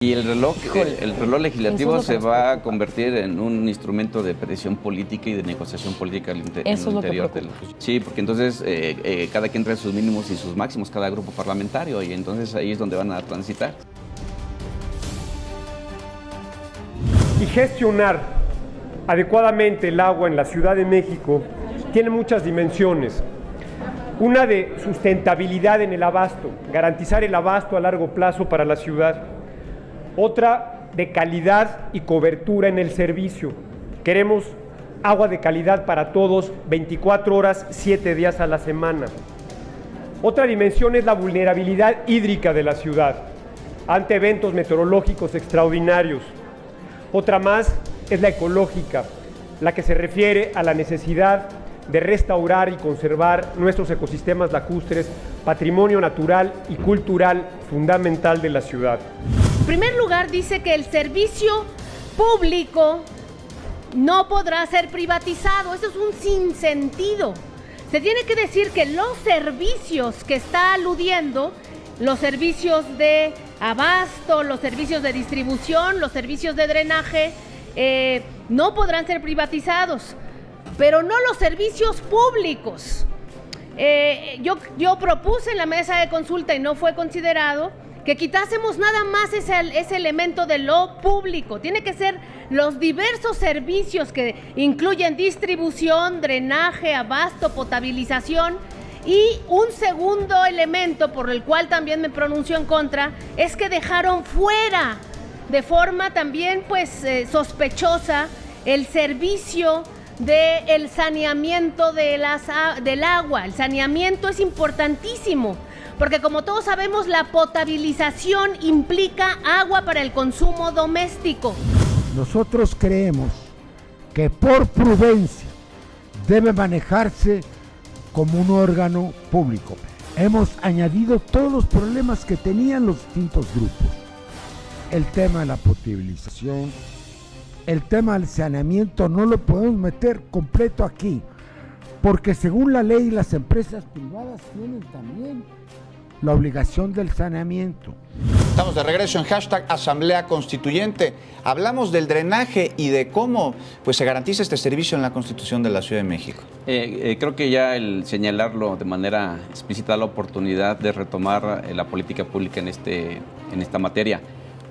Y el reloj legislativo se va a convertir convertir en un instrumento de presión política y de negociación política en el interior del... Sí, porque entonces cada quien trae sus mínimos y sus máximos, cada grupo parlamentario, y entonces ahí es donde van a transitar. Y gestionar adecuadamente el agua en la Ciudad de México tiene muchas dimensiones. Una de sustentabilidad en el abasto, garantizar el abasto a largo plazo para la ciudad. Otra de calidad y cobertura en el servicio. Queremos agua de calidad para todos, 24 horas, 7 días a la semana. Otra dimensión es la vulnerabilidad hídrica de la ciudad ante eventos meteorológicos extraordinarios. Otra más es la ecológica, la que se refiere a la necesidad de restaurar y conservar nuestros ecosistemas lacustres, patrimonio natural y cultural fundamental de la ciudad. En primer lugar, dice que el servicio público no podrá ser privatizado. Eso es un sinsentido. Se tiene que decir que los servicios que está aludiendo, los servicios de abasto, los servicios de distribución, los servicios de drenaje, no podrán ser privatizados, pero no los servicios públicos. Yo propuse en la mesa de consulta y no fue considerado que quitásemos nada más ese elemento de lo público. Tiene que ser los diversos servicios que incluyen distribución, drenaje, abasto, potabilización. Y un segundo elemento por el cual también me pronuncio en contra es que dejaron fuera de forma también sospechosa el servicio del saneamiento del agua. El saneamiento es importantísimo, porque como todos sabemos, la potabilización implica agua para el consumo doméstico. Nosotros creemos que por prudencia debe manejarse como un órgano público. Hemos añadido todos los problemas que tenían los distintos grupos. El tema de la potabilización, el tema del saneamiento no lo podemos meter completo aquí, porque según la ley las empresas privadas tienen también la obligación del saneamiento. Estamos de regreso en hashtag Asamblea Constituyente. Hablamos del drenaje y de cómo se garantiza este servicio en la Constitución de la Ciudad de México. Creo que ya el señalarlo de manera explícita da la oportunidad de retomar la política pública en esta materia,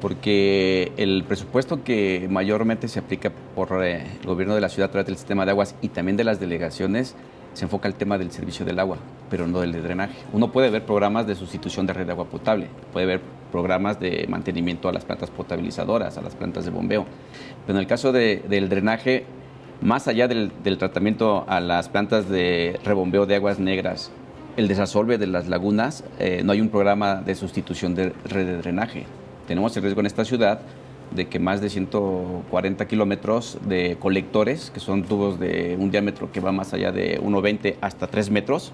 porque el presupuesto que mayormente se aplica por el gobierno de la ciudad a través del sistema de aguas y también de las delegaciones se enfoca el tema del servicio del agua, pero no del de drenaje. Uno puede ver programas de sustitución de red de agua potable, puede ver programas de mantenimiento a las plantas potabilizadoras, a las plantas de bombeo, pero en el caso del drenaje, más allá del tratamiento a las plantas de rebombeo de aguas negras, el desasolve de las lagunas, no hay un programa de sustitución de red de drenaje. Tenemos el riesgo en esta ciudad de que más de 140 kilómetros de colectores, que son tubos de un diámetro que va más allá de 1,20 hasta 3 metros,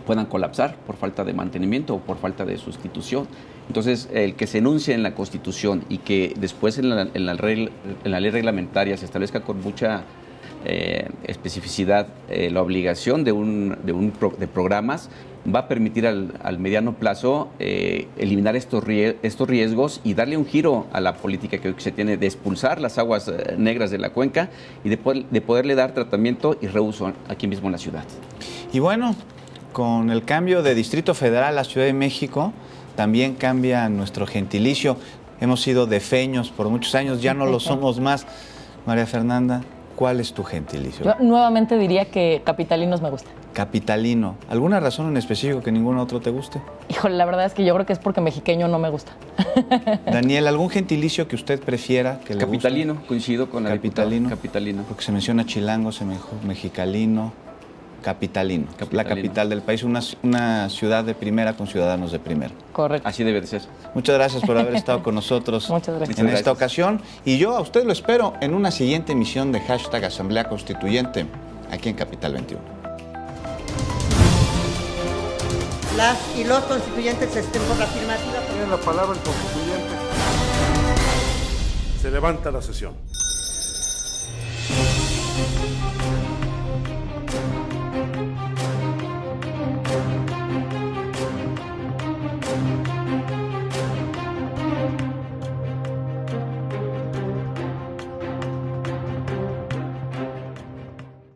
puedan colapsar por falta de mantenimiento o por falta de sustitución. Entonces, el que se enuncie en la Constitución y que después en la ley reglamentaria se establezca con mucha especificidad la obligación de programas, va a permitir al mediano plazo eliminar estos riesgos y darle un giro a la política que hoy se tiene de expulsar las aguas negras de la cuenca y de poderle dar tratamiento y reuso aquí mismo en la ciudad. Y bueno, con el cambio de Distrito Federal a Ciudad de México, también cambia nuestro gentilicio. Hemos sido defeños por muchos años, ya no lo somos más. María Fernanda, ¿cuál es tu gentilicio? Yo nuevamente diría que capitalinos me gusta. Capitalino. ¿Alguna razón en específico que ningún otro te guste? Híjole, la verdad es que yo creo que es porque mexiqueño no me gusta. Daniel, ¿algún gentilicio que usted prefiera que le guste? Capitalino, coincido con la Capitalino. Capitalino. Porque se menciona chilango, mexicalino, capitalino. La capital del país, una ciudad de primera con ciudadanos de primera. Correcto. Así debe de ser. Muchas gracias por haber estado con nosotros en esta ocasión. Y yo a usted lo espero en una siguiente emisión de hashtag Asamblea Constituyente, aquí en Capital 21. Las y los constituyentes estén por la afirmativa. Tiene la palabra el constituyente. Se levanta la sesión.